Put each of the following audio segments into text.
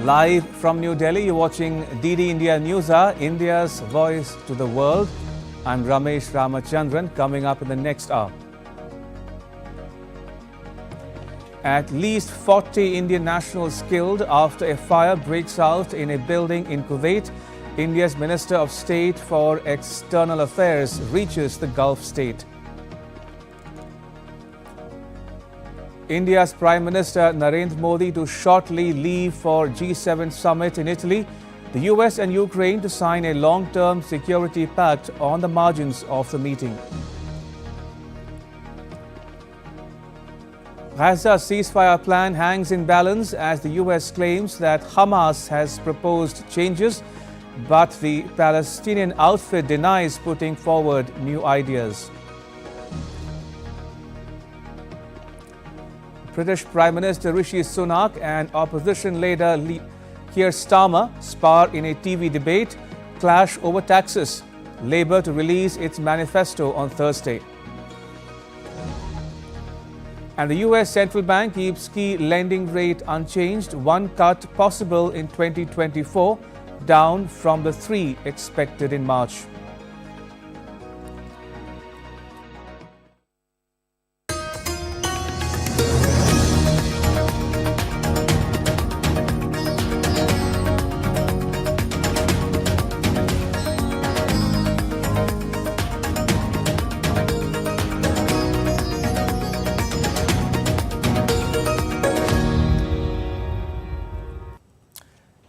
Live from New Delhi, you're watching DD India News Hour, India's voice to the world. I'm Ramesh Ramachandran. Coming up in the next hour. At least 40 Indian nationals killed after a fire breaks out in a building in Kuwait. India's Minister of State for External Affairs reaches the Gulf state. India's Prime Minister Narendra Modi to shortly leave for G7 summit in Italy. The US and Ukraine to sign a long-term security pact on the margins of the meeting. Gaza ceasefire plan hangs in balance as the US claims that Hamas has proposed changes, but the Palestinian outfit denies putting forward new ideas. British Prime Minister Rishi Sunak and opposition leader Keir Starmer spar in a TV debate, clash over taxes. Labour to release its manifesto on Thursday. And the US Central Bank keeps key lending rate unchanged, one cut possible in 2024, down from the 3 expected in March.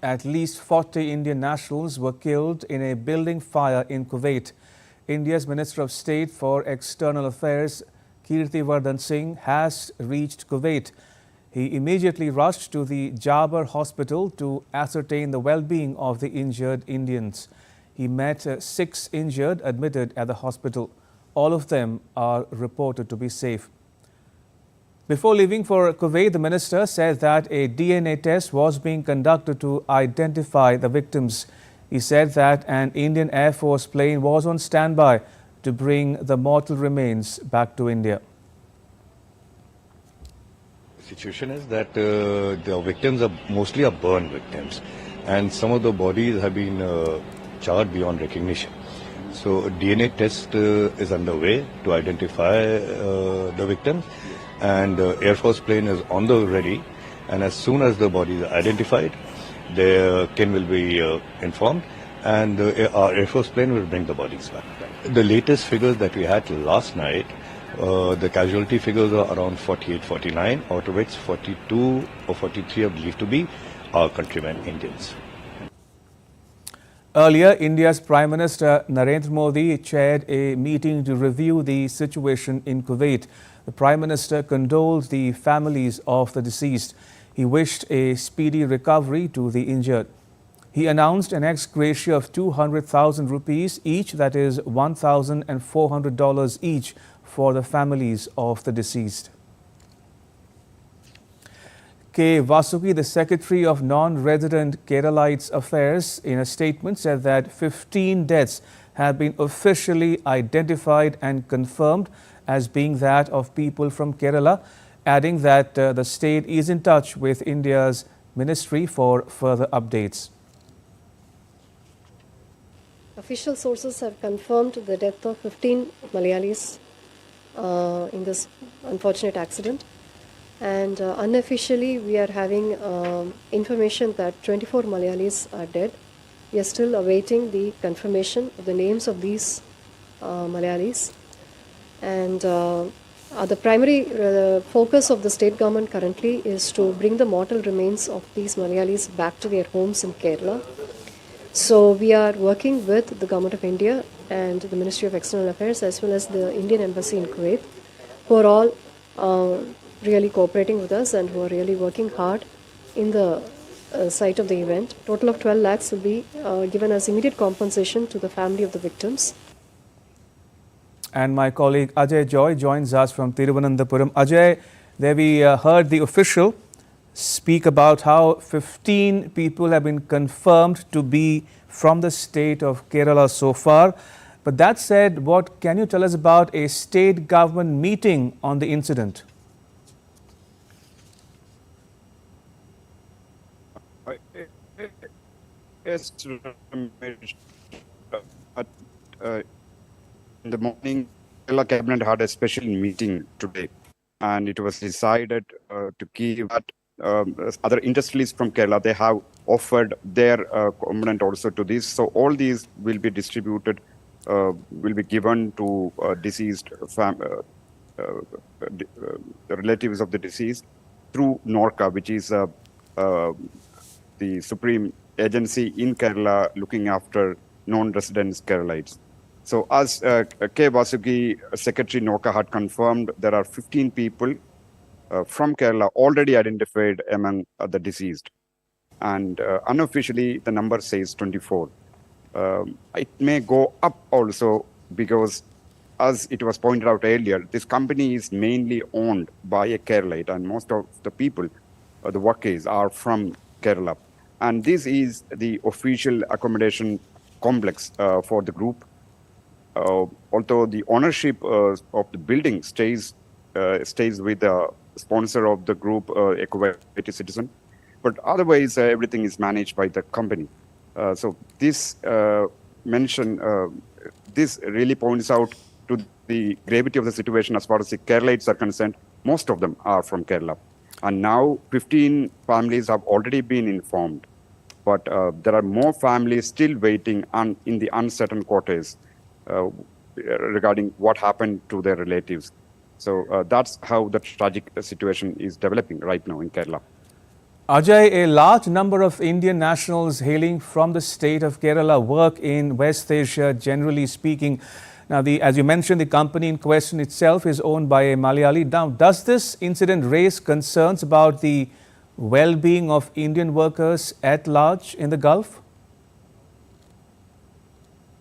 At least 40 Indian nationals were killed in a building fire in Kuwait. India's Minister of State for External Affairs, Kirti Singh, has reached Kuwait. He immediately rushed to the Jabar hospital to ascertain the well-being of the injured Indians. He met 6 injured admitted at the hospital. All of them are reported to be safe. Before leaving for Kuwait, the minister said that a DNA test was being conducted to identify the victims. He said that an Indian Air Force plane was on standby to bring the mortal remains back to India. The situation is that the victims are mostly burn victims, and some of the bodies have been charred beyond recognition. So a DNA test is underway to identify the victims. And the Air Force plane is on the ready, and as soon as the bodies are identified, their kin will be informed, and our Air Force plane will bring the bodies back. The latest figures that we had last night, the casualty figures are around 48, 49, out of which 42 or 43 are believed to be our countrymen Indians. Earlier, India's Prime Minister Narendra Modi chaired a meeting to review the situation in Kuwait. The Prime Minister condoled the families of the deceased. He wished a speedy recovery to the injured. He announced an ex gratia of 200,000 rupees each, that is $1,400 each, for the families of the deceased. K. Vasuki, the Secretary of Non-Resident Keralites Affairs, in a statement said that 15 deaths have been officially identified and confirmed as being that of people from Kerala, adding that the state is in touch with India's ministry for further updates. Official sources have confirmed the death of 15 Malayalis in this unfortunate accident. And unofficially, we are having information that 24 Malayalis are dead. We are still awaiting the confirmation of the names of these Malayalis. And the primary focus of the state government currently is to bring the mortal remains of these Malayalis back to their homes in Kerala. So we are working with the Government of India and the Ministry of External Affairs as well as the Indian Embassy in Kuwait, who are all really cooperating with us and who are really working hard in the site of the event. Total of 12 lakhs will be given as immediate compensation to the family of the victims. And my colleague Ajay Joy joins us from Thiruvananthapuram. Ajay, there we heard the official speak about how 15 people have been confirmed to be from the state of Kerala so far. But that said, what can you tell us about a state government meeting on the incident? Yes, Ramesh. At, uh, in the morning, Kerala cabinet had a special meeting today, and it was decided to give that other industries from Kerala, they have offered their component also to this. So all these will be distributed, will be given to deceased relatives of the deceased through NORCA, which is the supreme agency in Kerala looking after non-residents Keralites. So as K. Vasuki, Secretary NORCA had confirmed, there are 15 people from Kerala already identified among the deceased. And unofficially, the number says 24. It may go up also because, as it was pointed out earlier, this company is mainly owned by a Keralite, and most of the people, the workers, are from Kerala. And this is the official accommodation complex for the group. Although the ownership of the building stays with the sponsor of the group, a Kuwaiti citizen, but otherwise everything is managed by the company. So this this really points out to the gravity of the situation as far as the Keralites are concerned. Most of them are from Kerala. And now 15 families have already been informed. But there are more families still waiting in the uncertain quarters regarding what happened to their relatives. So that's how the tragic situation is developing right now in Kerala. Ajay, a large number of Indian nationals hailing from the state of Kerala work in West Asia, generally speaking. Now, as you mentioned, the company in question itself is owned by a Malayali. Now, does this incident raise concerns about the well-being of Indian workers at large in the Gulf?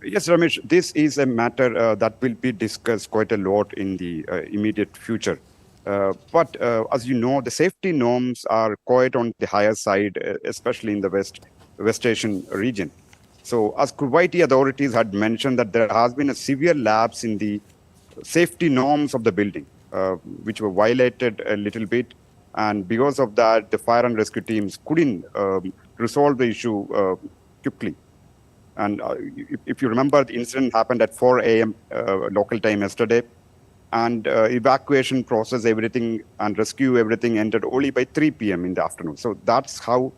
Yes, Ramesh, this is a matter that will be discussed quite a lot in the immediate future. But as you know, the safety norms are quite on the higher side, especially in the West Asian region. So as Kuwaiti authorities had mentioned that there has been a severe lapse in the safety norms of the building, which were violated a little bit. And because of that, the fire and rescue teams couldn't resolve the issue quickly. And if you remember, the incident happened at 4 a.m. Local time yesterday. And evacuation process, everything, and rescue, everything ended only by 3 p.m. in the afternoon. So that's how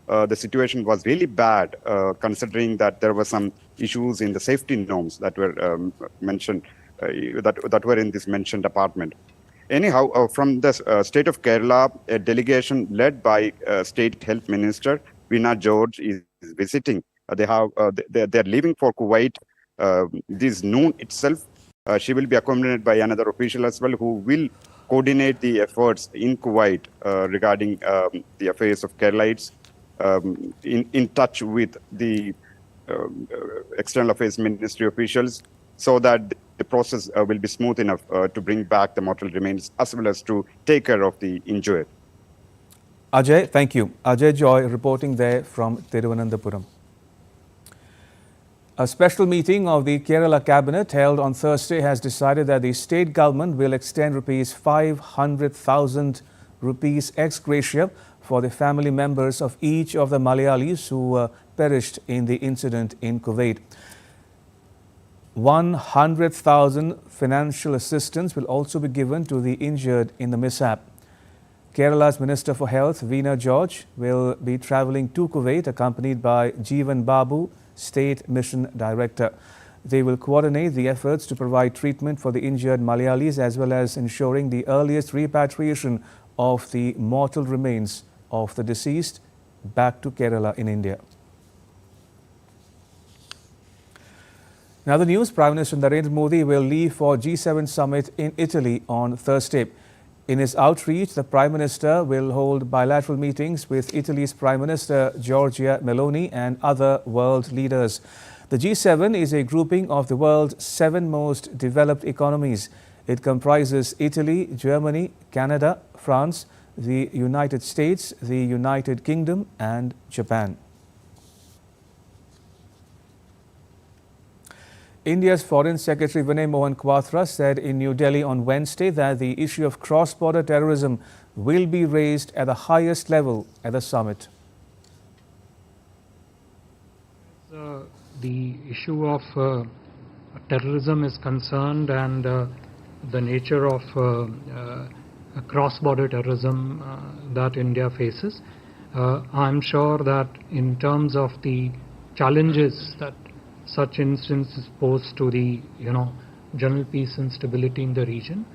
the situation was really bad, considering that there were some issues in the safety norms that were mentioned, that were in this mentioned apartment. Anyhow, from the state of Kerala, a delegation led by State Health Minister Veena George is visiting. They're leaving for Kuwait this noon itself. She will be accompanied by another official as well, who will coordinate the efforts in Kuwait regarding the affairs of Keralites, in touch with the External Affairs Ministry officials, so that the process will be smooth enough to bring back the mortal remains as well as to take care of the injured. Ajay, thank you. Ajay Joy reporting there from Thiruvananthapuram. A special meeting of the Kerala Cabinet held on Thursday has decided that the state government will extend rupees 500,000 rupees ex gratia for the family members of each of the Malayalis who perished in the incident in Kuwait. 100,000 financial assistance will also be given to the injured in the mishap. Kerala's Minister for Health, Veena George, will be travelling to Kuwait accompanied by Jeevan Babu, State Mission Director. They will coordinate the efforts to provide treatment for the injured Malayalis as well as ensuring the earliest repatriation of the mortal remains of the deceased back to Kerala in India. Now the news, Prime Minister Narendra Modi will leave for G7 summit in Italy on Thursday. In his outreach, the Prime Minister will hold bilateral meetings with Italy's Prime Minister Giorgia Meloni and other world leaders. The G7 is a grouping of the world's 7 most developed economies. It comprises Italy, Germany, Canada, France, the United States, the United Kingdom and Japan. India's Foreign Secretary Vinay Mohan Kwatra said in New Delhi on Wednesday that the issue of cross-border terrorism will be raised at the highest level at the summit. The issue of terrorism is concerned and the nature of cross-border terrorism that India faces, I'm sure that in terms of the challenges that such instances pose to the general peace and stability in the region,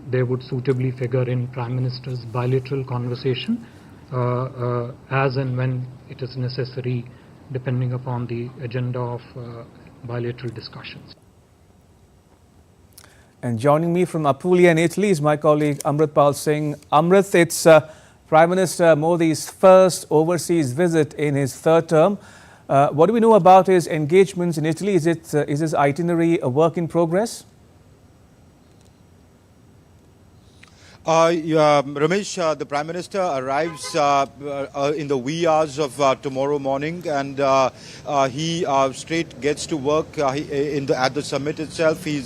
they would suitably figure in Prime Minister's bilateral conversation as and when it is necessary, depending upon the agenda of bilateral discussions. And joining me from Apulia in Italy is my colleague Amritpal Singh. Amrit, it's Prime Minister Modi's first overseas visit in his third term. What do we know about his engagements in Italy? Is his itinerary a work in progress? Ramesh, the Prime Minister arrives in the wee hours of tomorrow morning, and he straight gets to work at the summit itself. He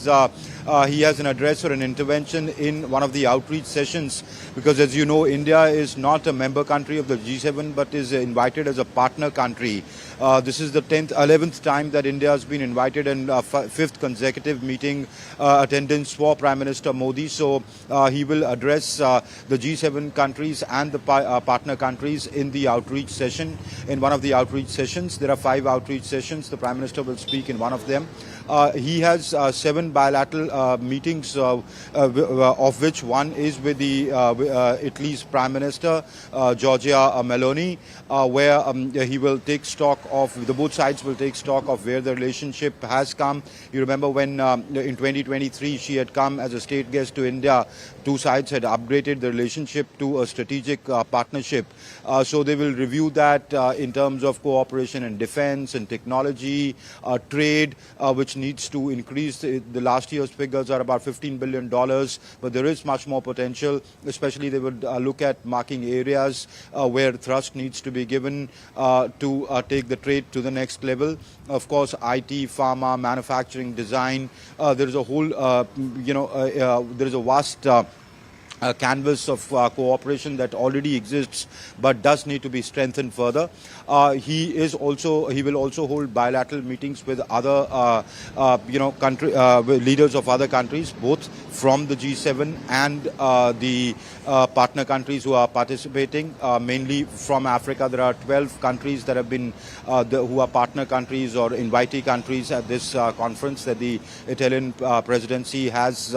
has an address or an intervention in one of the outreach sessions, because as you know, India is not a member country of the G7 but is invited as a partner country. This is the 11th time that India has been invited, and fifth consecutive meeting attendance for Prime Minister Modi. So he will address the G7 countries and the partner countries in the outreach session. In one of the outreach sessions, there are 5 outreach sessions. The Prime Minister will speak in one of them. He has 7 bilateral meetings, of which one is with the Italy's Prime Minister, Giorgia Meloni, where he will take stock of, both sides will take stock of where the relationship has come. You remember when in 2023 she had come as a state guest to India, 2 sides had upgraded the relationship to a strategic partnership. So they will review that in terms of cooperation in defense and technology, trade, which needs to increase. The last year's figures are about $15 billion, but there is much more potential. Especially they would look at marking areas where thrust needs to be given to take the trade to the next level. Of course, IT, pharma, manufacturing, design. There is a whole, there is a vast canvas of cooperation that already exists but does need to be strengthened further. He will also hold bilateral meetings with other leaders of other countries, both from the G7 and the partner countries who are participating, mainly from Africa. There are 12 countries that have been who are partner countries or invitee countries at this conference that the Italian presidency has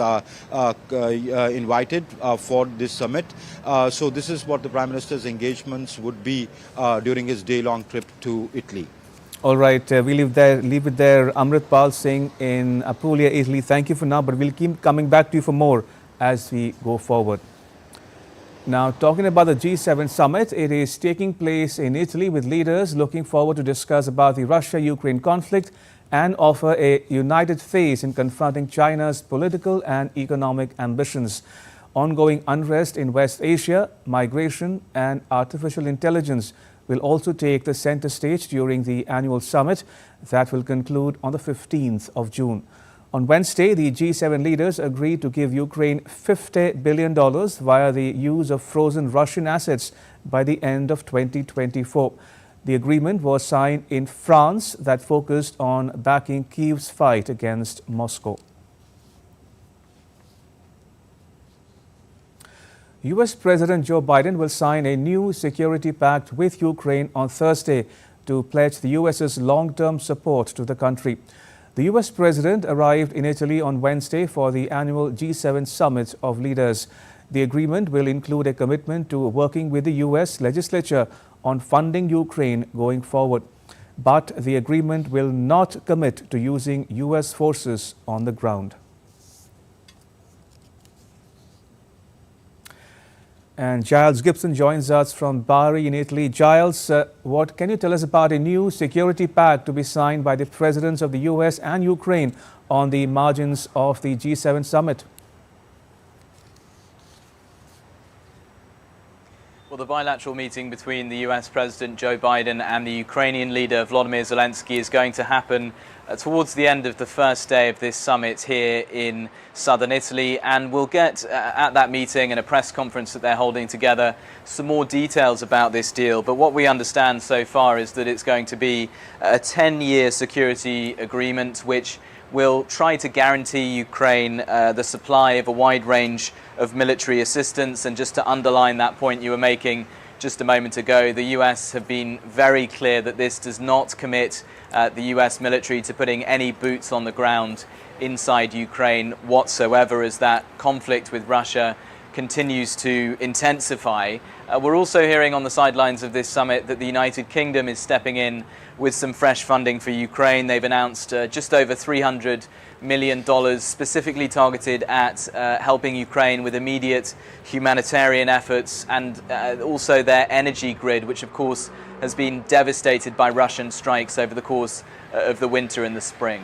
invited for this summit. So this is what the Prime Minister's engagements would be during his day-long trip to Italy. All right, we leave it there. Amritpal Singh in Apulia, Italy. Thank you for now, but we'll keep coming back to you for more as we go forward. Now, talking about the G7 summit, it is taking place in Italy with leaders looking forward to discuss about the Russia-Ukraine conflict and offer a united face in confronting China's political and economic ambitions. Ongoing unrest in West Asia, migration and artificial intelligence will also take the center stage during the annual summit that will conclude on the 15th of June. On Wednesday, the G7 leaders agreed to give Ukraine $50 billion via the use of frozen Russian assets by the end of 2024. The agreement was signed in France that focused on backing Kyiv's fight against Moscow. US President Joe Biden will sign a new security pact with Ukraine on Thursday to pledge the US's long-term support to the country. The US President arrived in Italy on Wednesday for the annual G7 summit of leaders. The agreement will include a commitment to working with the US legislature on funding Ukraine going forward. But the agreement will not commit to using US forces on the ground. And Giles Gibson joins us from Bari in Italy. Giles, what can you tell us about a new security pact to be signed by the presidents of the US and Ukraine on the margins of the G7 summit? Well, the bilateral meeting between the US President Joe Biden and the Ukrainian leader Volodymyr Zelensky is going to happen towards the end of the first day of this summit here in southern Italy, and we'll get at that meeting and a press conference that they're holding together some more details about this deal. But what we understand so far is that it's going to be a 10-year security agreement which will try to guarantee Ukraine the supply of a wide range of military assistance. And just to underline that point you were making just a moment ago, the US have been very clear that this does not commit the US military to putting any boots on the ground inside Ukraine whatsoever, as that conflict with Russia continues to intensify. We're also hearing on the sidelines of this summit that the United Kingdom is stepping in with some fresh funding for Ukraine. They've announced just over $300 million specifically targeted at helping Ukraine with immediate humanitarian efforts, and also their energy grid, which of course has been devastated by Russian strikes over the course of the winter and the spring.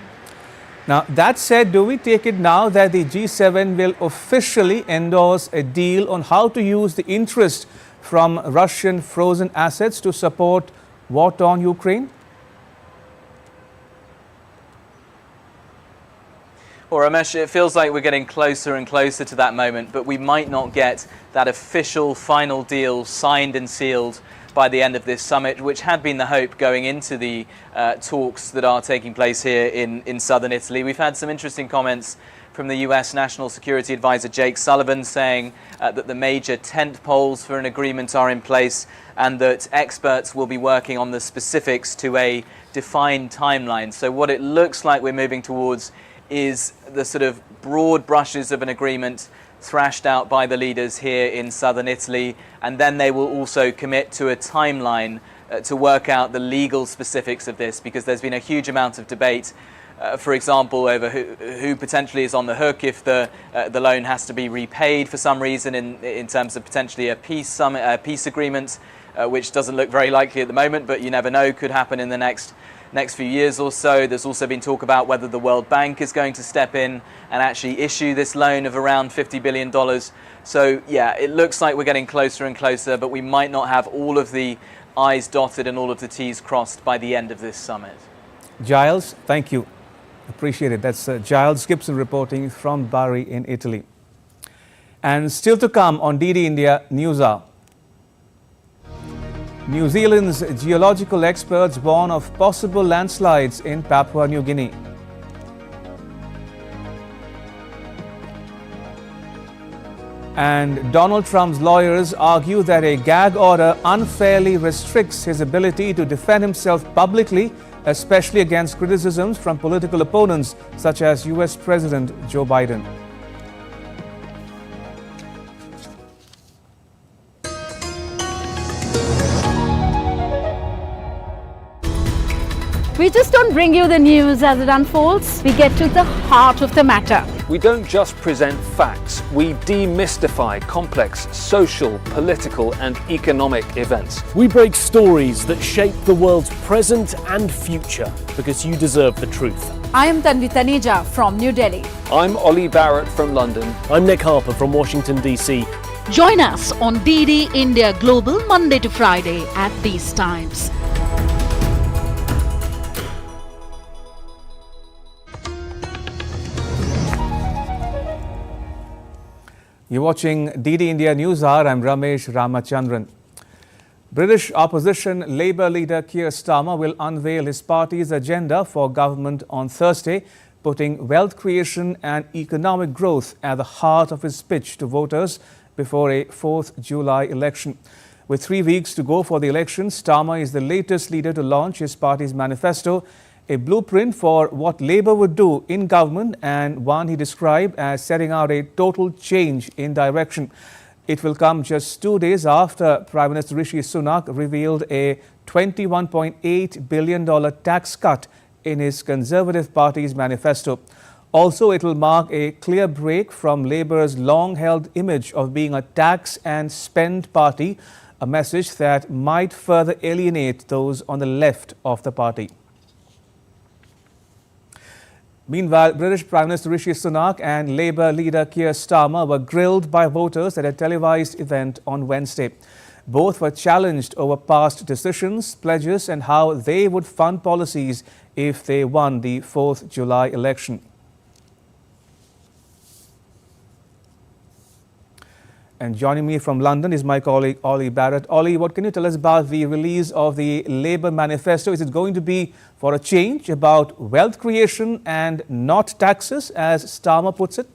Now, that said, do we take it now that the G7 will officially endorse a deal on how to use the interest from Russian frozen assets to support war-torn Ukraine? Well, Ramesh, it feels like we're getting closer and closer to that moment, but we might not get that official final deal signed and sealed by the end of this summit, which had been the hope going into the talks that are taking place here in southern Italy. We've had some interesting comments from the US National Security Advisor Jake Sullivan saying that the major tent poles for an agreement are in place and that experts will be working on the specifics to a defined timeline. So what it looks like we're moving towards is the sort of broad brushes of an agreement thrashed out by the leaders here in southern Italy, and then they will also commit to a timeline to work out the legal specifics of this, because there's been a huge amount of debate, for example, over who potentially is on the hook if the loan has to be repaid for some reason in terms of potentially a peace agreement, which doesn't look very likely at the moment, but you never know, could happen in the next few years or so. There's also been talk about whether the World Bank is going to step in and actually issue this loan of around $50 billion. So yeah, it looks like we're getting closer and closer, but we might not have all of the I's dotted and all of the T's crossed by the end of this summit. Giles, thank you. Appreciate it. That's Giles Gibson reporting from Bari in Italy. And still to come on DD India News Hour. New Zealand's geological experts warn of possible landslides in Papua New Guinea. And Donald Trump's lawyers argue that a gag order unfairly restricts his ability to defend himself publicly, especially against criticisms from political opponents such as US President Joe Biden. We just don't bring you the news as it unfolds. We get to the heart of the matter. We don't just present facts, we demystify complex social, political and economic events. We break stories that shape the world's present and future because you deserve the truth. I am Tanvi Taneja from New Delhi. I'm Ollie Barrett from London. I'm Nick Harper from Washington, D.C. Join us on DD India Global Monday to Friday at these times. You're watching DD India News Hour. I'm Ramesh Ramachandran. British opposition Labour leader Keir Starmer will unveil his party's agenda for government on Thursday, putting wealth creation and economic growth at the heart of his speech to voters before a 4th July election. With 3 weeks to go for the election, Starmer is the latest leader to launch his party's manifesto, a blueprint for what Labour would do in government, and one he described as setting out a total change in direction. It will come just 2 days after Prime Minister Rishi Sunak revealed a $21.8 billion tax cut in his Conservative Party's manifesto. Also, it will mark a clear break from Labour's long-held image of being a tax and spend party, a message that might further alienate those on the left of the party. Meanwhile, British Prime Minister Rishi Sunak and Labour leader Keir Starmer were grilled by voters at a televised event on Wednesday. Both were challenged over past decisions, pledges and how they would fund policies if they won the 4th July election. And joining me from London is my colleague Ollie Barrett. Ollie, what can you tell us about the release of the Labour manifesto? Is it going to be for a change about wealth creation and not taxes, as Starmer puts it?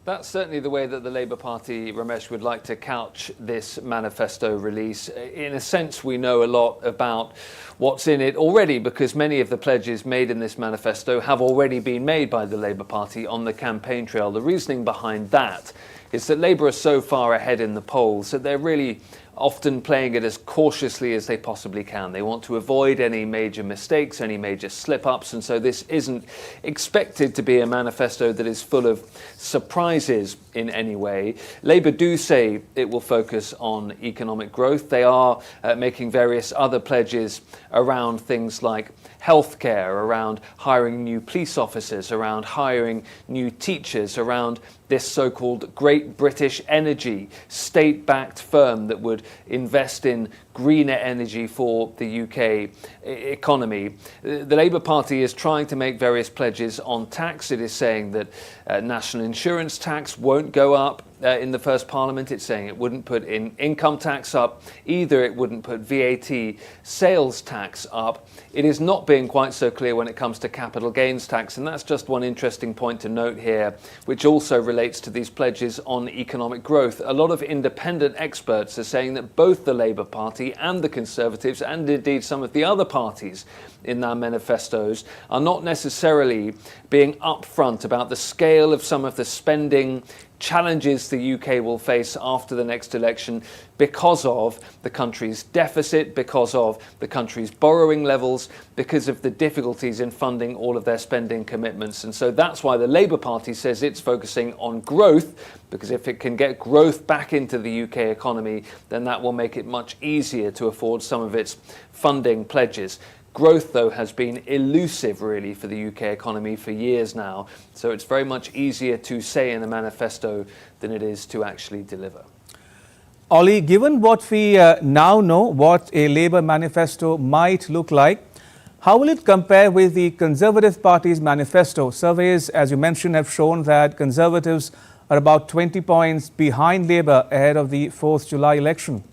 That's certainly the way that the Labour Party, Ramesh, would like to couch this manifesto release. In a sense, we know a lot about what's in it already, because many of the pledges made in this manifesto have already been made by the Labour Party on the campaign trail. The reasoning behind that is that Labour are so far ahead in the polls that they're really often playing it as cautiously as they possibly can. They want to avoid any major mistakes, any major slip-ups, and so this isn't expected to be a manifesto that is full of surprises in any way. Labour do say it will focus on economic growth. They are making various other pledges around things like healthcare, around hiring new police officers, around hiring new teachers, around this so-called Great British Energy state-backed firm that would invest in greener energy for the UK economy. The Labour Party is trying to make various pledges on tax. It is saying that national insurance tax won't go up in the first Parliament. It's saying it wouldn't put income tax up either. It wouldn't put VAT sales tax up. It is not being quite so clear when it comes to capital gains tax, and that's just one interesting point to note here, which also relates to these pledges on economic growth. A lot of independent experts are saying that both the Labour Party and the Conservatives, and indeed some of the other parties in their manifestos, are not necessarily being upfront about the scale of some of the spending challenges the UK will face after the next election because of the country's deficit, because of the country's borrowing levels, because of the difficulties in funding all of their spending commitments. And so that's why the Labour Party says it's focusing on growth, because if it can get growth back into the UK economy, then that will make it much easier to afford some of its funding pledges. Growth, though, has been elusive, really, for the UK economy for years now. So it's very much easier to say in a manifesto than it is to actually deliver. Ollie, given what we now know, what a Labour manifesto might look like, how will it compare with the Conservative Party's manifesto? Surveys, as you mentioned, have shown that Conservatives are about 20 points behind Labour ahead of the 4th July election.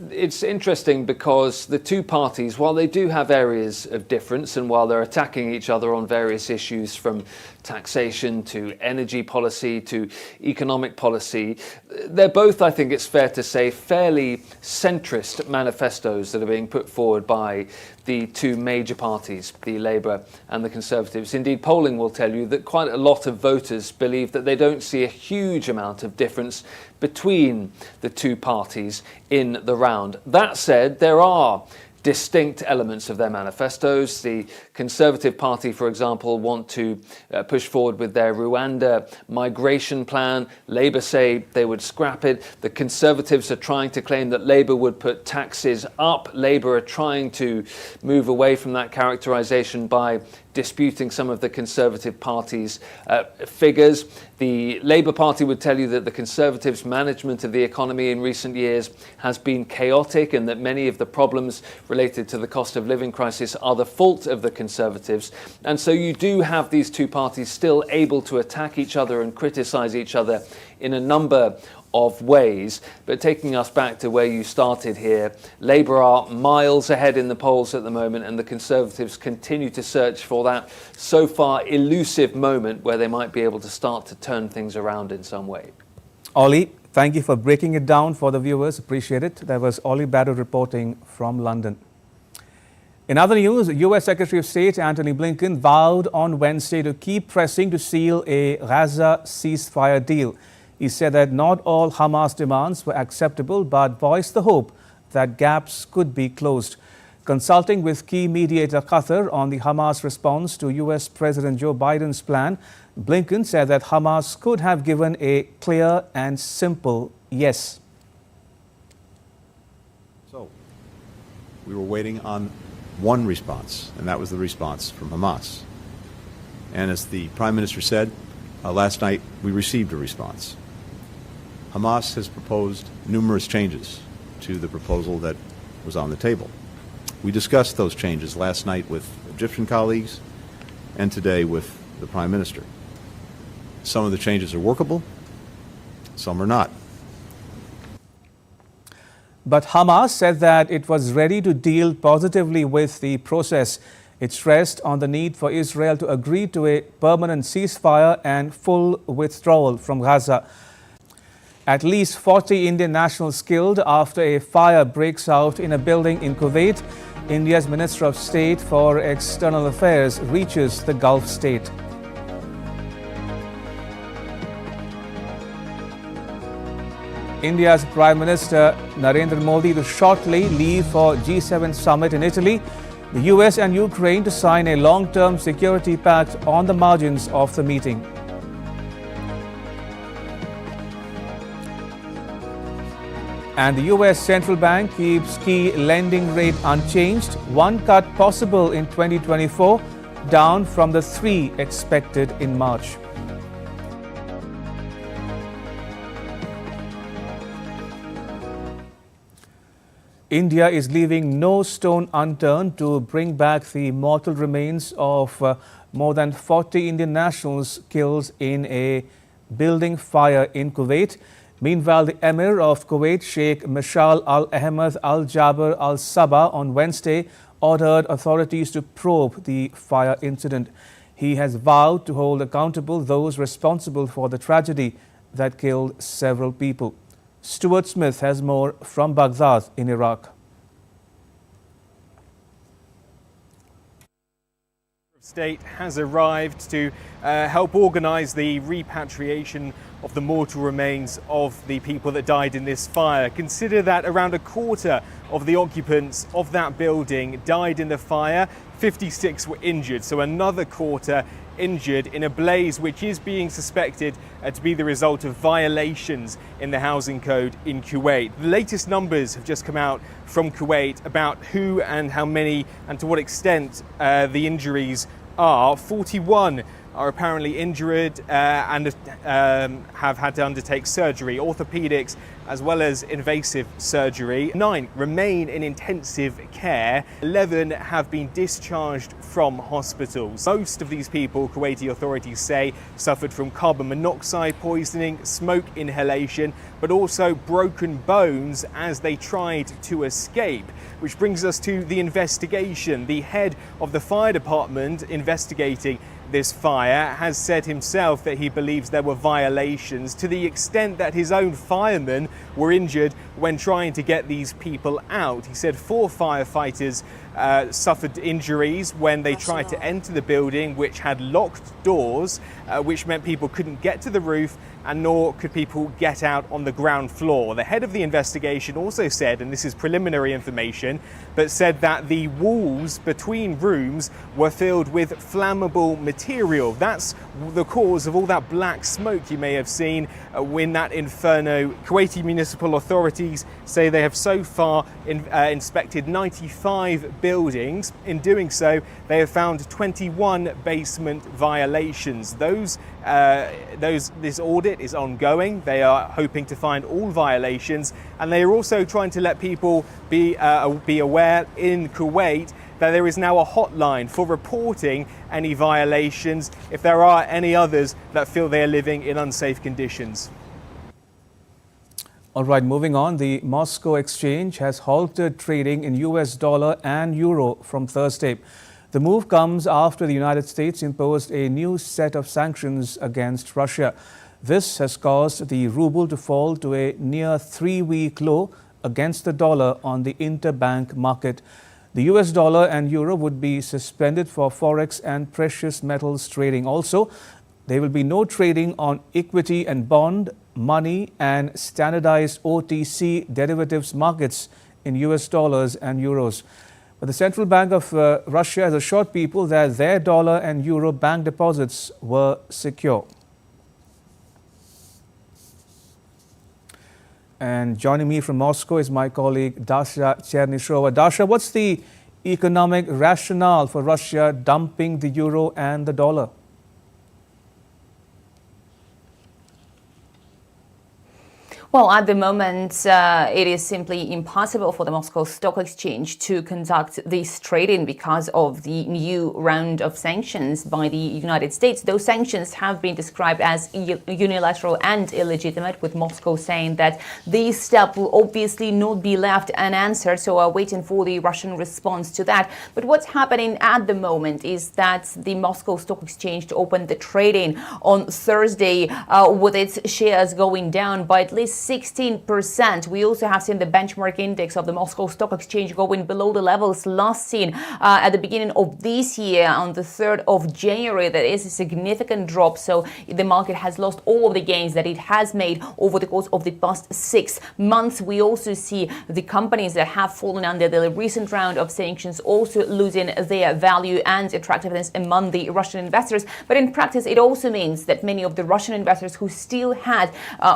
It's interesting because the two parties, while they do have areas of difference and while they're attacking each other on various issues from taxation to energy policy to economic policy, they're both, I think it's fair to say, fairly centrist manifestos that are being put forward by the two major parties, the Labour and the Conservatives. Indeed, polling will tell you that quite a lot of voters believe that they don't see a huge amount of difference between the two parties in the round. That said, there are distinct elements of their manifestos. The Conservative Party, for example, want to push forward with their Rwanda migration plan. Labour say they would scrap it. The Conservatives are trying to claim that Labour would put taxes up. Labour are trying to move away from that characterisation by disputing some of the Conservative Party's figures. The Labour Party would tell you that the Conservatives' management of the economy in recent years has been chaotic and that many of the problems related to the cost of living crisis are the fault of the Conservatives. And so you do have these two parties still able to attack each other and criticise each other in a number of ways. But taking us back to where you started here, Labour are miles ahead in the polls at the moment, and the Conservatives continue to search for that so far elusive moment where they might be able to start to turn things around in some way. Ollie, thank you for breaking it down for the viewers. Appreciate it. That was Ollie Barrett reporting from London. In other news, US Secretary of State Antony Blinken vowed on Wednesday to keep pressing to seal a Gaza ceasefire deal. He said that not all Hamas demands were acceptable, but voiced the hope that gaps could be closed. Consulting with key mediator Qatar on the Hamas response to US President Joe Biden's plan, Blinken said that Hamas could have given a clear and simple yes. So, we were waiting on one response, and that was the response from Hamas. And as the Prime Minister said, last night we received a response. Hamas has proposed numerous changes to the proposal that was on the table. We discussed those changes last night with Egyptian colleagues and today with the Prime Minister. Some of the changes are workable, some are not. But Hamas said that it was ready to deal positively with the process. It stressed on the need for Israel to agree to a permanent ceasefire and full withdrawal from Gaza. At least 40 Indian nationals killed after a fire breaks out in a building in Kuwait. India's Minister of State for External Affairs reaches the Gulf state. India's Prime Minister Narendra Modi to shortly leave for G7 summit in Italy. The US and Ukraine to sign a long-term security pact on the margins of the meeting. And the US Central Bank keeps key lending rate unchanged. One cut possible in 2024, down from the 3 expected in March. India is leaving no stone unturned to bring back the mortal remains of more than 40 Indian nationals killed in a building fire in Kuwait. Meanwhile, the Emir of Kuwait, Sheikh Mashal Al Ahmed Al Jaber Al Sabah, on Wednesday ordered authorities to probe the fire incident. He has vowed to hold accountable those responsible for the tragedy that killed several people. Stuart Smith has more from Baghdad in Iraq. State has arrived to help organise the repatriation of the mortal remains of the people that died in this fire. Consider that around a quarter of the occupants of that building died in the fire, 56 were injured, so another quarter injured in a blaze which is being suspected to be the result of violations in the housing code in Kuwait. The latest numbers have just come out from Kuwait about who and how many and to what extent the injuries are. 41 are apparently injured and have had to undertake surgery, orthopedics as well as invasive surgery. 9 remain in intensive care. 11 have been discharged from hospitals. Most of these people, Kuwaiti authorities say, suffered from carbon monoxide poisoning, smoke inhalation, but also broken bones as they tried to escape. Which brings us to the investigation. The head of the fire department investigating this fire has said himself that he believes there were violations to the extent that his own firemen were injured when trying to get these people out. He said 4 firefighters suffered injuries when they tried to enter the building, which had locked doors, which meant people couldn't get to the roof and nor could people get out on the ground floor. The head of the investigation also said, and this is preliminary information, but said that the walls between rooms were filled with flammable material. That's the cause of all that black smoke you may have seen in that inferno. Kuwaiti municipal authorities say they have so far inspected 95 buildings. In doing so, they have found 21 basement violations. This audit is ongoing. They are hoping to find all violations, and they are also trying to let people be aware in Kuwait that there is now a hotline for reporting any violations if there are any others that feel they are living in unsafe conditions. All right, moving on, the Moscow exchange has halted trading in US dollar and euro from Thursday. The move comes after the United States imposed a new set of sanctions against Russia. This has caused the ruble to fall to a near 3-week low against the dollar on the interbank market. The US dollar and euro would be suspended for forex and precious metals trading. Also, there will be no trading on equity and bond, money and standardized OTC derivatives markets in US dollars and euros. But the Central Bank of Russia has assured people that their dollar and euro bank deposits were secure. And joining me from Moscow is my colleague Dasha Chernyshova. Dasha, what's the economic rationale for Russia dumping the euro and the dollar? Well, at the moment, it is simply impossible for the Moscow Stock Exchange to conduct this trading because of the new round of sanctions by the United States. Those sanctions have been described as unilateral and illegitimate, with Moscow saying that this step will obviously not be left unanswered, so we're waiting for the Russian response to that. But what's happening at the moment is that the Moscow Stock Exchange opened the trading on Thursday with its shares going down by at least 16%. We also have seen the benchmark index of the Moscow Stock Exchange going below the levels last seen at the beginning of this year on the 3rd of January. That is a significant drop. So the market has lost all of the gains that it has made over the course of the past 6 months. We also see the companies that have fallen under the recent round of sanctions also losing their value and attractiveness among the Russian investors. But in practice, it also means that many of the Russian investors who still had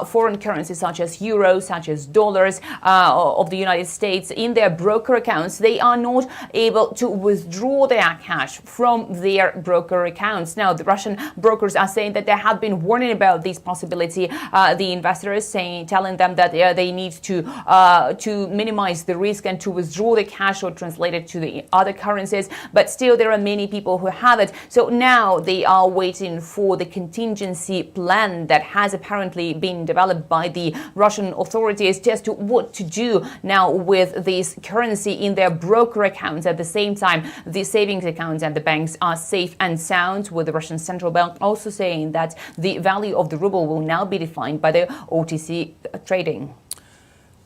foreign currencies such as euros, such as dollars of the United States in their broker accounts, they are not able to withdraw their cash from their broker accounts. Now, the Russian brokers are saying that they have been warning about this possibility. The investors telling them that they need to minimize the risk and to withdraw the cash or translate it to the other currencies. But still, there are many people who have it. So now they are waiting for the contingency plan that has apparently been developed by the Russian authorities just to what to do now with this currency in their broker accounts. At the same time, the savings accounts and the banks are safe and sound, with the Russian central bank also saying that the value of the ruble will now be defined by the OTC trading.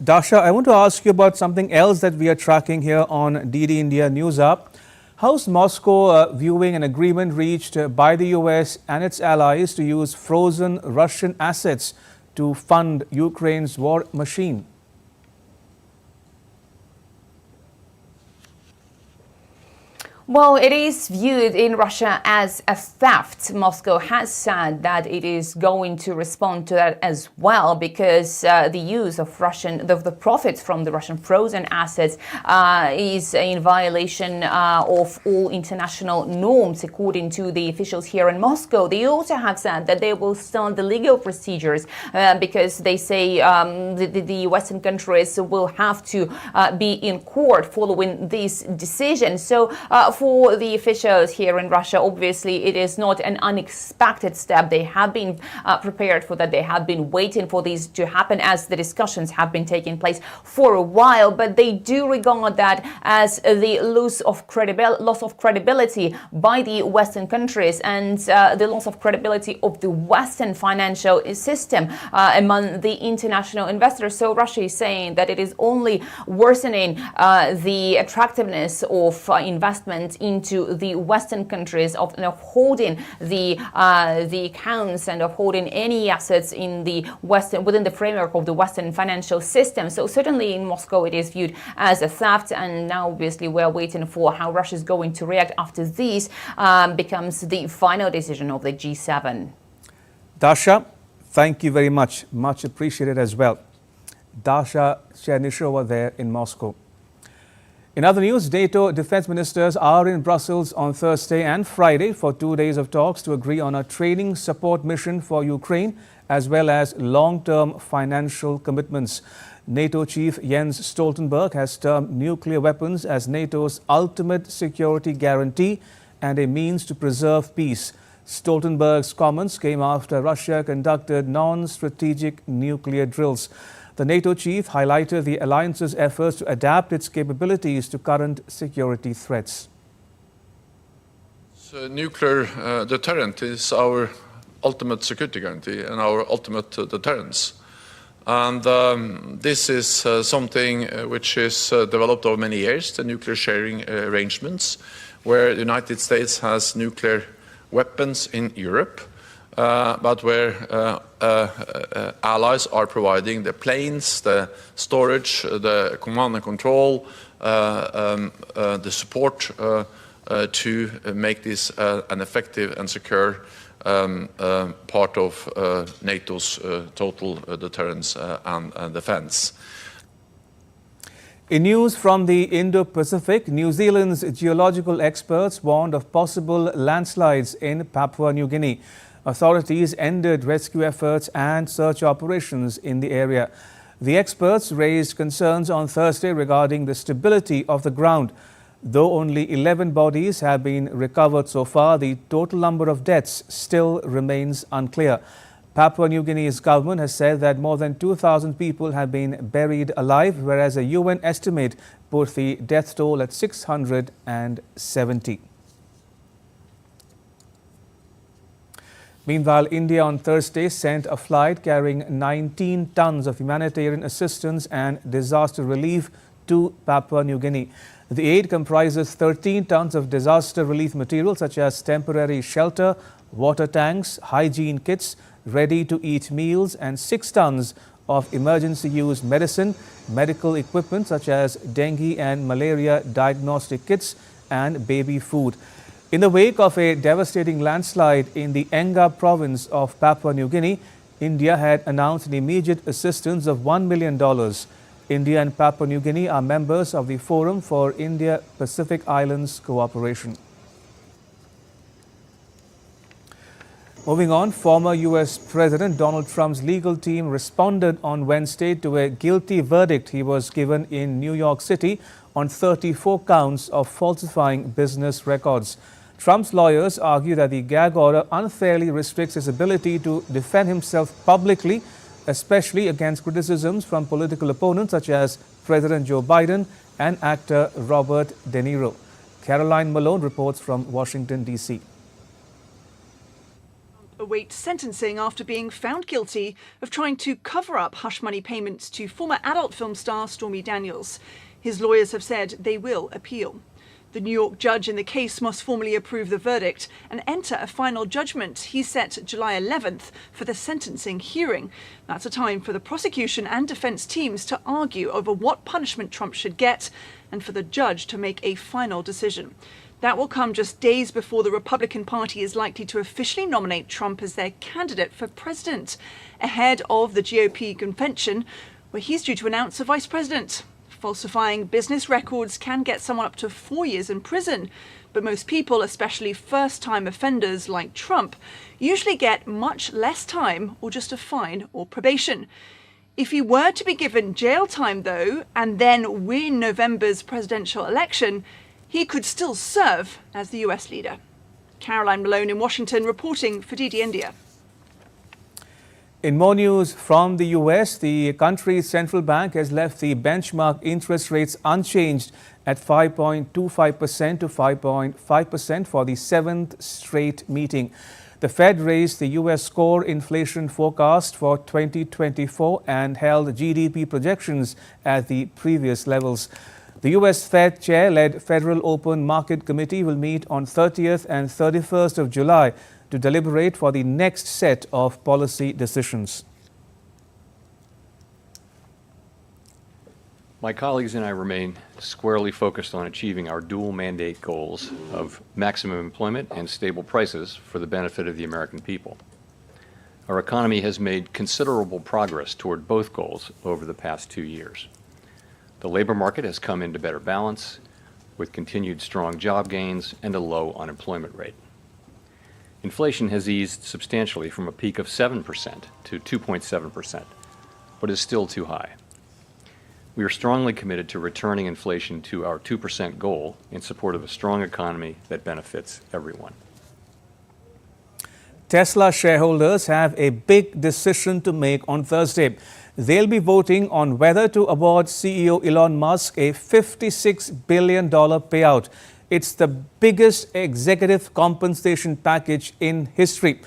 Dasha, I want to ask you about something else that we are tracking here on DD India News App. How's Moscow viewing an agreement reached by the US and its allies to use frozen Russian assets to fund Ukraine's war machine? Well, it is viewed in Russia as a theft. Moscow has said that it is going to respond to that as well, because the use of the profits from the Russian frozen assets is in violation of all international norms, according to the officials here in Moscow. They also have said that they will start the legal procedures because they say the Western countries will have to be in court following this decision. So for the officials here in Russia, obviously, it is not an unexpected step. They have been prepared for that. They have been waiting for this to happen, as the discussions have been taking place for a while. But they do regard that as the loss of credibility by the Western countries and the loss of credibility of the Western financial system among the international investors. So Russia is saying that it is only worsening the attractiveness of investment into the Western countries, of holding the accounts and of holding any assets in the within the framework of the Western financial system. So certainly in Moscow it is viewed as a theft, and now obviously we're waiting for how Russia is going to react after this becomes the final decision of the G7. Dasha, thank you very much. Much appreciated as well. Dasha Chernyshyova there in Moscow. In other news, NATO defense ministers are in Brussels on Thursday and Friday for 2 days of talks to agree on a training support mission for Ukraine, as well as long-term financial commitments. NATO chief Jens Stoltenberg has termed nuclear weapons as NATO's ultimate security guarantee and a means to preserve peace. Stoltenberg's comments came after Russia conducted non-strategic nuclear drills. The NATO chief highlighted the alliance's efforts to adapt its capabilities to current security threats. So nuclear deterrent is our ultimate security guarantee and our ultimate deterrence. And this is something which is developed over many years, the nuclear sharing arrangements, where the United States has nuclear weapons in Europe, but where allies are providing the planes, the storage, the command and control, the support to make this an effective and secure part of NATO's total deterrence and defense. In news from the Indo-Pacific, New Zealand's geological experts warned of possible landslides in Papua New Guinea. Authorities ended rescue efforts and search operations in the area. The experts raised concerns on Thursday regarding the stability of the ground. Though only 11 bodies have been recovered so far, the total number of deaths still remains unclear. Papua New Guinea's government has said that more than 2,000 people have been buried alive, whereas a UN estimate put the death toll at 670. Meanwhile, India on Thursday sent a flight carrying 19 tons of humanitarian assistance and disaster relief to Papua New Guinea. The aid comprises 13 tons of disaster relief material such as temporary shelter, water tanks, hygiene kits, ready-to-eat meals and 6 tons of emergency use medicine, medical equipment such as dengue and malaria diagnostic kits and baby food. In the wake of a devastating landslide in the Enga province of Papua New Guinea, India had announced an immediate assistance of $1 million. India and Papua New Guinea are members of the Forum for India-Pacific Islands Cooperation. Moving on, former U.S. President Donald Trump's legal team responded on Wednesday to a guilty verdict he was given in New York City on 34 counts of falsifying business records. Trump's lawyers argue that the gag order unfairly restricts his ability to defend himself publicly, especially against criticisms from political opponents such as President Joe Biden and actor Robert De Niro. Caroline Malone reports from Washington, D.C. Awaits sentencing after being found guilty of trying to cover up hush money payments to former adult film star Stormy Daniels. His lawyers have said they will appeal. The New York judge in the case must formally approve the verdict and enter a final judgment. He set July 11th for the sentencing hearing. That's a time for the prosecution and defense teams to argue over what punishment Trump should get and for the judge to make a final decision. That will come just days before the Republican Party is likely to officially nominate Trump as their candidate for president, ahead of the GOP convention, where he's due to announce a vice president. Falsifying business records can get someone up to 4 years in prison, but most people, especially first-time offenders like Trump, usually get much less time or just a fine or probation. If he were to be given jail time, though, and then win November's presidential election, he could still serve as the US leader. Caroline Malone in Washington reporting for DD India. In more news from the US, the country's central bank has left the benchmark interest rates unchanged at 5.25% to 5.5% for the 7th straight meeting. The Fed raised the US core inflation forecast for 2024 and held GDP projections at the previous levels. The US Fed chair-led Federal Open Market Committee will meet on 30th and 31st of July to deliberate for the next set of policy decisions. My colleagues and I remain squarely focused on achieving our dual mandate goals of maximum employment and stable prices for the benefit of the American people. Our economy has made considerable progress toward both goals over the past 2 years. The labor market has come into better balance, with continued strong job gains and a low unemployment rate. Inflation has eased substantially from a peak of 7% to 2.7%, but is still too high. We are strongly committed to returning inflation to our 2% goal in support of a strong economy that benefits everyone. Tesla shareholders have a big decision to make on Thursday. They'll be voting on whether to award CEO Elon Musk a $56 billion payout. It's the biggest executive compensation package in history.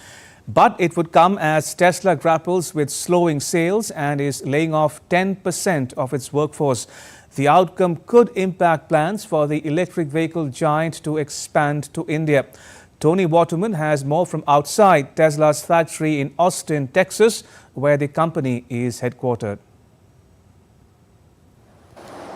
But it would come as Tesla grapples with slowing sales and is laying off 10% of its workforce. The outcome could impact plans for the electric vehicle giant to expand to India. Tony Waterman has more from outside Tesla's factory in Austin, Texas, where the company is headquartered.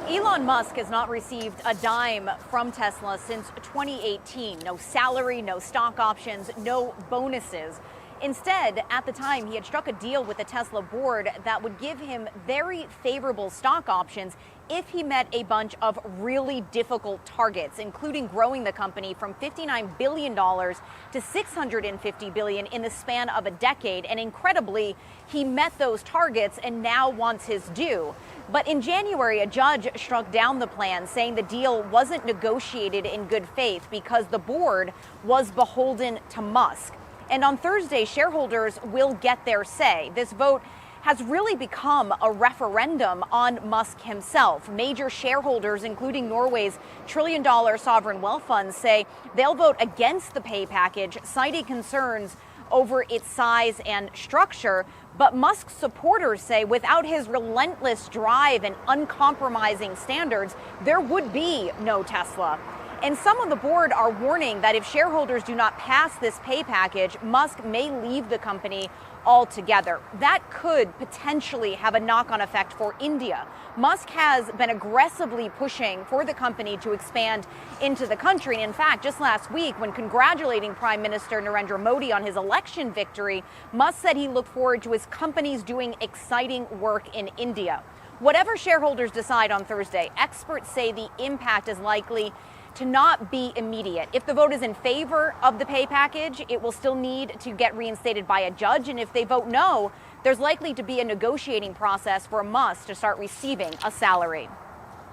Elon Musk has not received a dime from Tesla since 2018. No salary, no stock options, no bonuses. Instead, at the time, he had struck a deal with the Tesla board that would give him very favorable stock options if he met a bunch of really difficult targets, including growing the company from $59 billion to $650 billion in the span of a decade. And incredibly, he met those targets and now wants his due. But in January, a judge struck down the plan, saying the deal wasn't negotiated in good faith because the board was beholden to Musk. And on Thursday, shareholders will get their say. This vote has really become a referendum on Musk himself. Major shareholders, including Norway's trillion-dollar sovereign wealth fund, say they'll vote against the pay package, citing concerns over its size and structure. But Musk's supporters say without his relentless drive and uncompromising standards, there would be no Tesla. And some on the board are warning that if shareholders do not pass this pay package, Musk may leave the company altogether. That could potentially have a knock-on effect for India. Musk has been aggressively pushing for the company to expand into the country. And in fact, just last week, when congratulating Prime Minister Narendra Modi on his election victory, Musk said he looked forward to his companies doing exciting work in India. Whatever shareholders decide on Thursday, experts say the impact is likely to not be immediate. If the vote is in favor of the pay package, it will still need to get reinstated by a judge. And if they vote no, there's likely to be a negotiating process for Musk to start receiving a salary.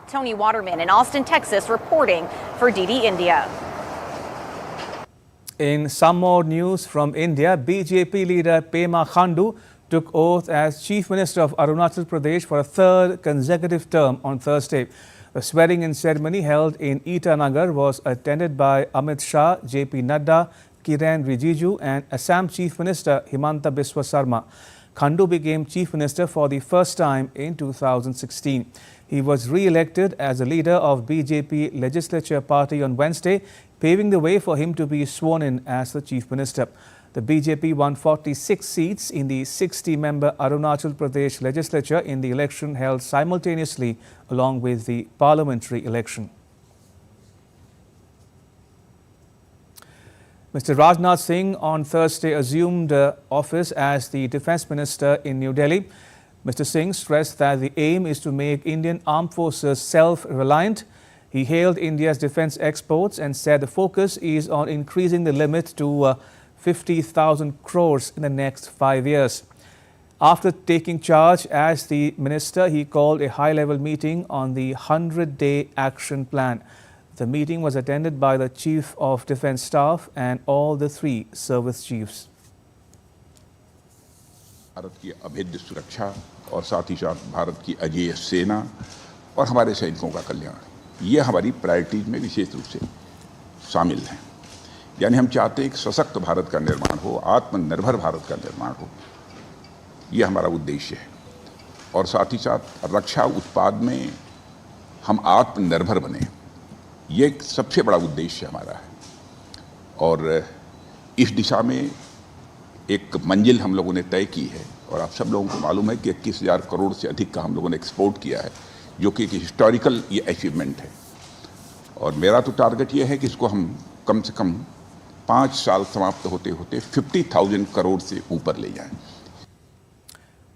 Tony Waterman in Austin, Texas, reporting for DD India. In some more news from India, BJP leader Pema Khandu took oath as Chief Minister of Arunachal Pradesh for a third consecutive term on Thursday. The swearing-in ceremony held in Itanagar was attended by Amit Shah, JP Nadda, Kiren Rijiju and Assam Chief Minister Himanta Biswa Sarma. Khandu became Chief Minister for the first time in 2016. He was re-elected as the leader of BJP Legislature Party on Wednesday, paving the way for him to be sworn in as the Chief Minister. The BJP won 46 seats in the 60-member Arunachal Pradesh legislature in the election held simultaneously along with the parliamentary election. Mr. Rajnath Singh on Thursday assumed office as the Defence Minister in New Delhi. Mr. Singh stressed that the aim is to make Indian armed forces self-reliant. He hailed India's defence exports and said the focus is on increasing the limit to 50,000 crores in the next 5 years. After taking charge as the minister, he called a high-level meeting on the 100-day action plan. The meeting was attended by the Chief of Defence Staff and all the 3 service chiefs. Bharat की अभेद्य सुरक्षा और साथ ही साथ भारत की अजेय सेना और हमारे सैनिकों का कल्याण, ये हमारी प्रायोरिटीज में विशेष रूप से शामिल हैं। यानी हम चाहते हैं एक सशक्त भारत का निर्माण हो, आत्मनिर्भर भारत का निर्माण हो, ये हमारा उद्देश्य है। और साथ ही साथ रक्षा उत्पाद में हम आत्मनिर्भर बने, ये सबसे बड़ा उद्देश्य हमारा है। और इस दिशा में एक मंजिल हम लोगों ने तय की है और आप सब लोगों को मालूम है कि 21,000 करोड़ से अधिक का हम लोगों ने एक्सपोर्ट किया है, जो कि एक हिस्टोरिकल ये अचीवमेंट है। और मेरा तो टारगेट ये है कि इसको हम कम से कम 5 साल समाप्त होते होते 50,000 करोड़ से ऊपर ले जाएं।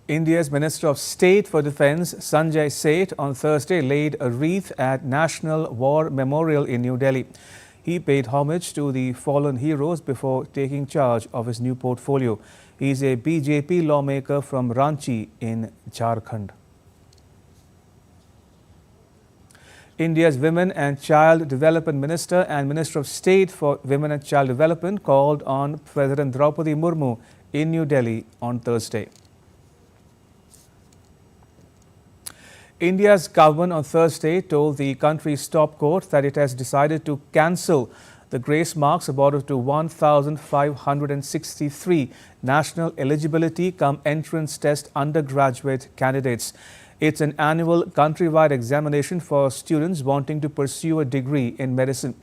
India's Minister of State for Defence Sanjay Seth on Thursday laid a wreath at National War Memorial in New Delhi. He paid homage to the fallen heroes before taking charge of his new portfolio. He is a BJP lawmaker from Ranchi in Jharkhand. India's Women and Child Development Minister and Minister of State for Women and Child Development called on President Draupadi Murmu in New Delhi on Thursday. India's government on Thursday told the country's top court that it has decided to cancel the grace marks awarded to 1,563 national eligibility cum entrance test undergraduate candidates. It's an annual countrywide examination for students wanting to pursue a degree in medicine.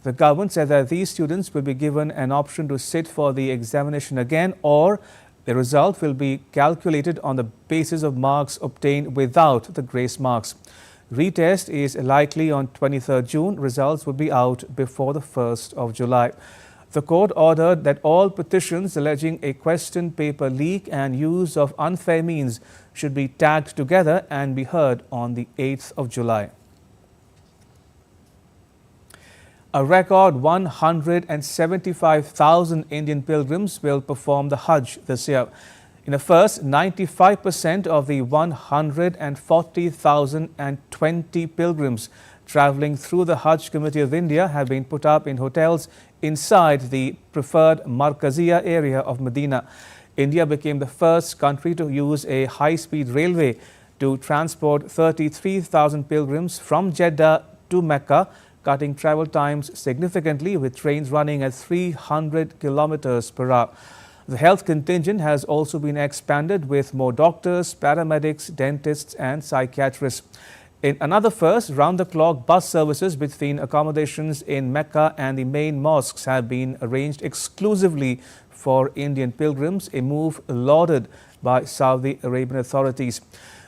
The government said that these students will be given an option to sit for the examination again, or the result will be calculated on the basis of marks obtained without the grace marks. Retest is likely on 23rd June. Results will be out before the 1st of July. The court ordered that all petitions alleging a question paper leak and use of unfair means should be tagged together and be heard on the 8th of July. A record 175,000 Indian pilgrims will perform the Hajj this year. In a first, 95% of the 140,020 pilgrims travelling through the Hajj Committee of India have been put up in hotels inside the preferred Markaziya area of Medina. India became the first country to use a high-speed railway to transport 33,000 pilgrims from Jeddah to Mecca, cutting travel times significantly with trains running at 300 kilometers per hour. The health contingent has also been expanded with more doctors, paramedics, dentists and psychiatrists. In another first, round-the-clock bus services between accommodations in Mecca and the main mosques have been arranged exclusively for Indian pilgrims, a move lauded by Saudi Arabian authorities.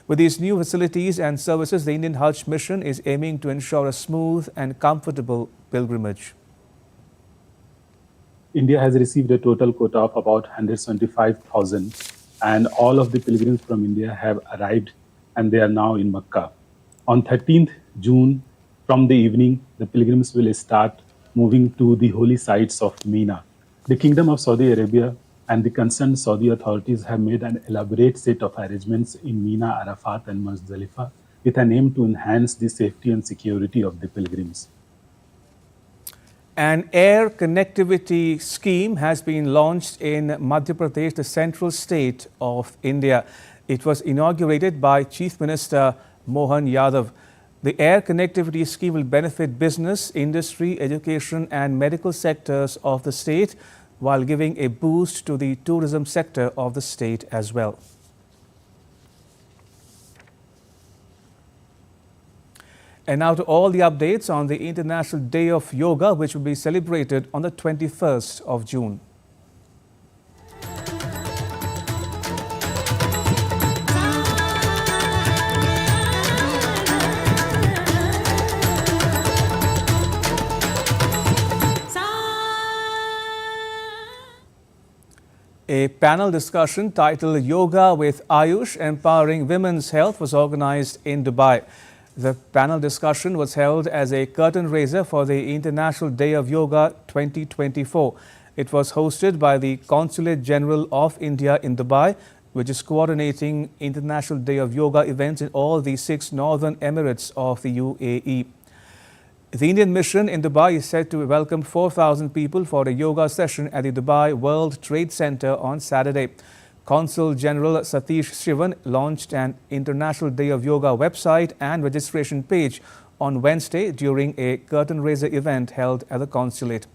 With these new facilities and services, the Indian Hajj mission is aiming to ensure a smooth and comfortable pilgrimage. India has received a total quota of about 125,000, and all of the pilgrims from India have arrived and they are now in Mecca. On 13th June, from the evening, the pilgrims will start moving to the holy sites of Mina. The Kingdom of Saudi Arabia and the concerned Saudi authorities have made an elaborate set of arrangements in Mina, Arafat and Muzdalifah with an aim to enhance the safety and security of the pilgrims. An air connectivity scheme has been launched in Madhya Pradesh, the central state of India. It was inaugurated by Chief Minister Mohan Yadav. The air connectivity scheme will benefit business, industry, education and medical sectors of the state, while giving a boost to the tourism sector of the state as well. And now to all the updates on the International Day of Yoga, which will be celebrated on the 21st of June. A panel discussion titled Yoga with Ayush, Empowering Women's Health was organized in Dubai. The panel discussion was held as a curtain raiser for the International Day of Yoga 2024. It was hosted by the Consulate General of India in Dubai, which is coordinating International Day of Yoga events in all the 6 northern emirates of the UAE. The Indian mission in Dubai is set to welcome 4,000 people for a yoga session at the Dubai World Trade Center on Saturday. Consul General Satish Shivan launched an International Day of Yoga website and registration page on Wednesday during a curtain raiser event held at the consulate.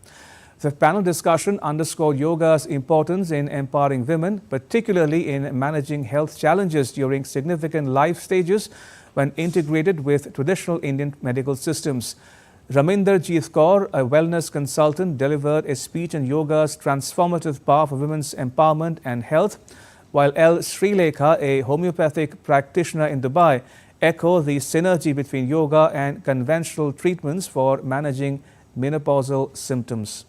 The panel discussion underscored yoga's importance in empowering women, particularly in managing health challenges during significant life stages when integrated with traditional Indian medical systems. Raminder Jeet Kaur, a wellness consultant, delivered a speech on yoga's transformative power for women's empowerment and health, while L. Srilekha, a homeopathic practitioner in Dubai, echoed the synergy between yoga and conventional treatments for managing menopausal symptoms.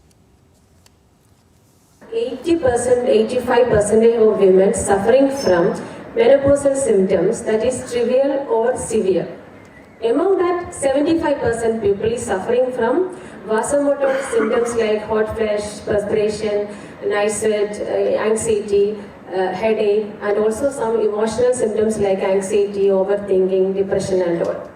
80%, 85% of women suffering from menopausal symptoms, that is trivial or severe. Among that, 75% people is suffering from vasomotor symptoms like hot flash, perspiration, night sweat, anxiety, headache, and also some emotional symptoms like anxiety, overthinking, depression and all.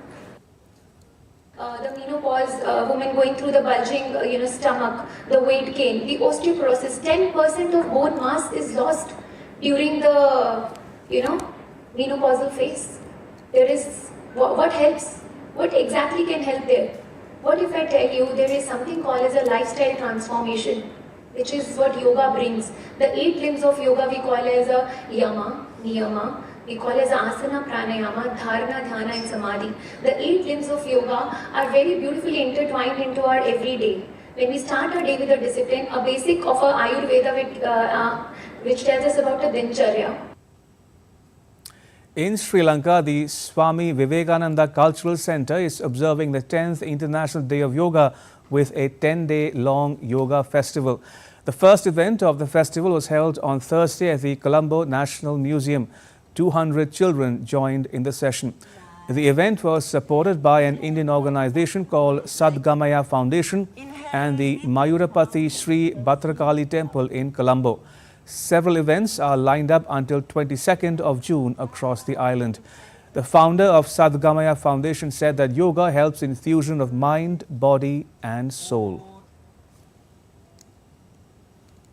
The menopause, women going through the bulging, stomach, the weight gain, the osteoporosis, 10% of bone mass is lost during the, menopausal phase. There is, what helps? What exactly can help there? What if I tell you there is something called as a lifestyle transformation, which is what yoga brings. The 8 limbs of yoga we call as a yama, niyama, we call as asana, pranayama, dharana, dhyana and samadhi. The 8 limbs of yoga are very beautifully intertwined into our everyday. When we start our day with a discipline, a basic of a Ayurveda which tells us about a dincharya. In Sri Lanka, the Swami Vivekananda Cultural Centre is observing the 10th International Day of Yoga with a 10-day-long yoga festival. The first event of the festival was held on Thursday at the Colombo National Museum. 200 children joined in the session. The event was supported by an Indian organization called Sadgamaya Foundation and the Mayurapati Sri Bhatrakali Temple in Colombo. Several events are lined up until 22nd of June across the island. The founder of Sadgamaya Foundation said that yoga helps in fusion of mind, body and soul.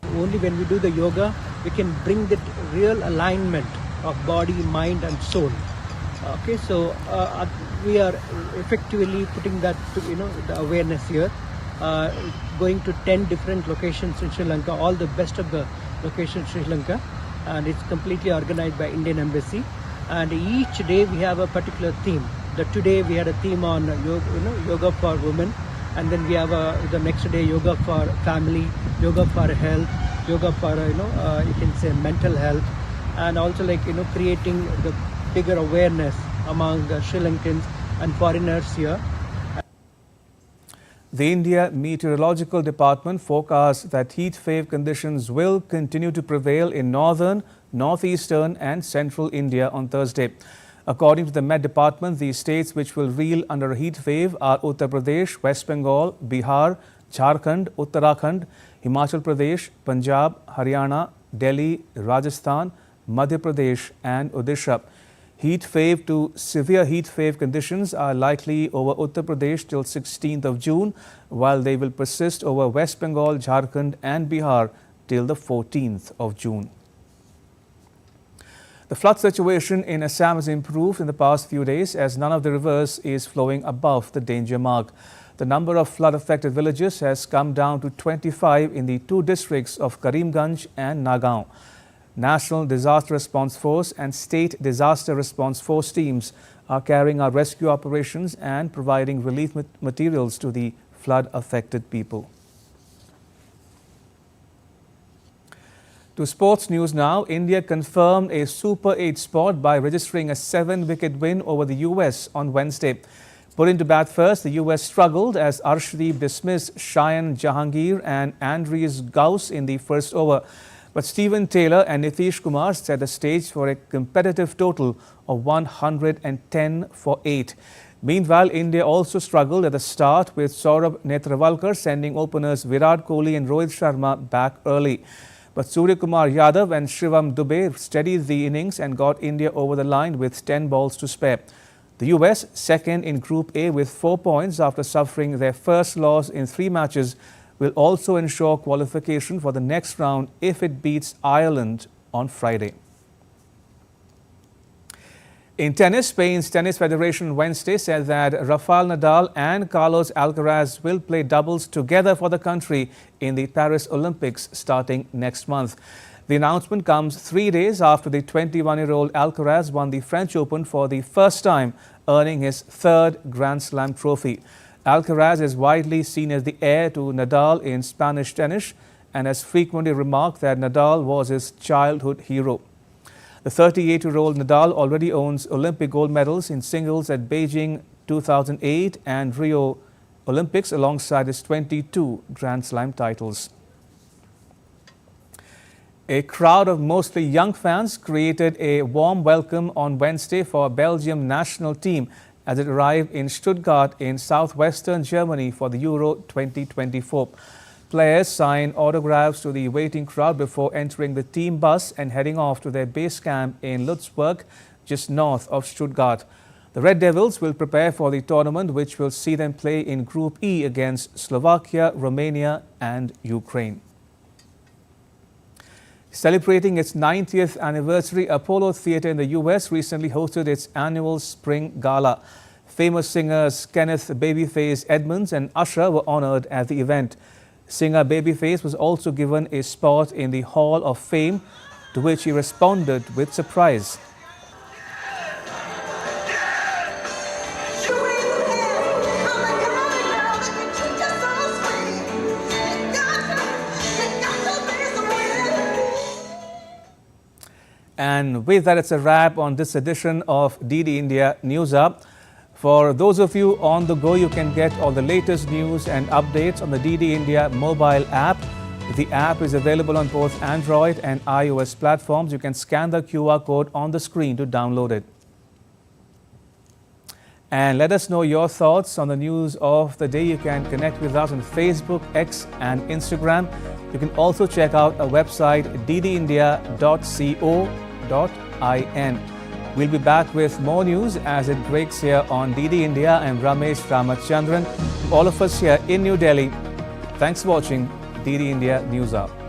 Only when we do the yoga, we can bring that real alignment of body, mind and soul. Okay, so we are effectively putting that to, the awareness here. Going to 10 different locations in Sri Lanka, all the best of the locations in Sri Lanka, and it's completely organized by Indian Embassy. And each day we have a particular theme. Today we had a theme on yoga for women, and then we have the next day yoga for family, yoga for health, yoga for you can say mental health, and also creating the bigger awareness among the Sri Lankans and foreigners here. The India Meteorological Department forecasts that heat wave conditions will continue to prevail in northern, northeastern and central India on Thursday. According to the Met Department, the states which will reel under a heat wave are Uttar Pradesh, West Bengal, Bihar, Jharkhand, Uttarakhand, Himachal Pradesh, Punjab, Haryana, Delhi, Rajasthan, Madhya Pradesh and Odisha. Heat wave to severe heat wave conditions are likely over Uttar Pradesh till 16th of June, while they will persist over West Bengal, Jharkhand and Bihar till the 14th of June. The flood situation in Assam has improved in the past few days as none of the rivers is flowing above the danger mark. The number of flood-affected villages has come down to 25 in the two districts of Karimganj and Nagaon. National Disaster Response Force and State Disaster Response Force teams are carrying out rescue operations and providing relief materials to the flood-affected people. To sports news now, India confirmed a Super 8 spot by registering a 7-wicket win over the US on Wednesday. Put into bat first, the US struggled as Arshdeep dismissed Shayan Jahangir and Andreas Gauss in the first over. But Stephen Taylor and Nitish Kumar set the stage for a competitive total of 110 for 8. Meanwhile, India also struggled at the start with Saurabh Netravalkar sending openers Virat Kohli and Rohit Sharma back early. But Surya Kumar Yadav and Shivam Dubey steadied the innings and got India over the line with 10 balls to spare. The US, second in Group A with 4 points after suffering their first loss in 3 matches, will also ensure qualification for the next round if it beats Ireland on Friday. In tennis, Spain's Tennis Federation Wednesday said that Rafael Nadal and Carlos Alcaraz will play doubles together for the country in the Paris Olympics starting next month. The announcement comes 3 days after the 21-year-old Alcaraz won the French Open for the first time, earning his 3rd Grand Slam trophy. Alcaraz is widely seen as the heir to Nadal in Spanish tennis and has frequently remarked that Nadal was his childhood hero. The 38-year-old Nadal already owns Olympic gold medals in singles at Beijing 2008 and Rio Olympics alongside his 22 Grand Slam titles. A crowd of mostly young fans created a warm welcome on Wednesday for Belgium national team as it arrived in Stuttgart in southwestern Germany for the Euro 2024. Players signed autographs to the waiting crowd before entering the team bus and heading off to their base camp in Lutzburg, just north of Stuttgart. The Red Devils will prepare for the tournament, which will see them play in Group E against Slovakia, Romania and Ukraine. Celebrating its 90th anniversary, Apollo Theatre in the US recently hosted its annual Spring Gala. Famous singers Kenneth Babyface Edmonds and Usher were honored at the event. Singer Babyface was also given a spot in the Hall of Fame, to which he responded with surprise. And with that, it's a wrap on this edition of DD India News Up. For those of you on the go, you can get all the latest news and updates on the DD India mobile app. The app is available on both Android and iOS platforms. You can scan the QR code on the screen to download it. And let us know your thoughts on the news of the day. You can connect with us on Facebook, X and Instagram. You can also check out our website ddindia.co.in. We'll be back with more news as it breaks here on DD India. I'm Ramesh Ramachandran. All of us here in New Delhi. Thanks for watching DD India News Hour.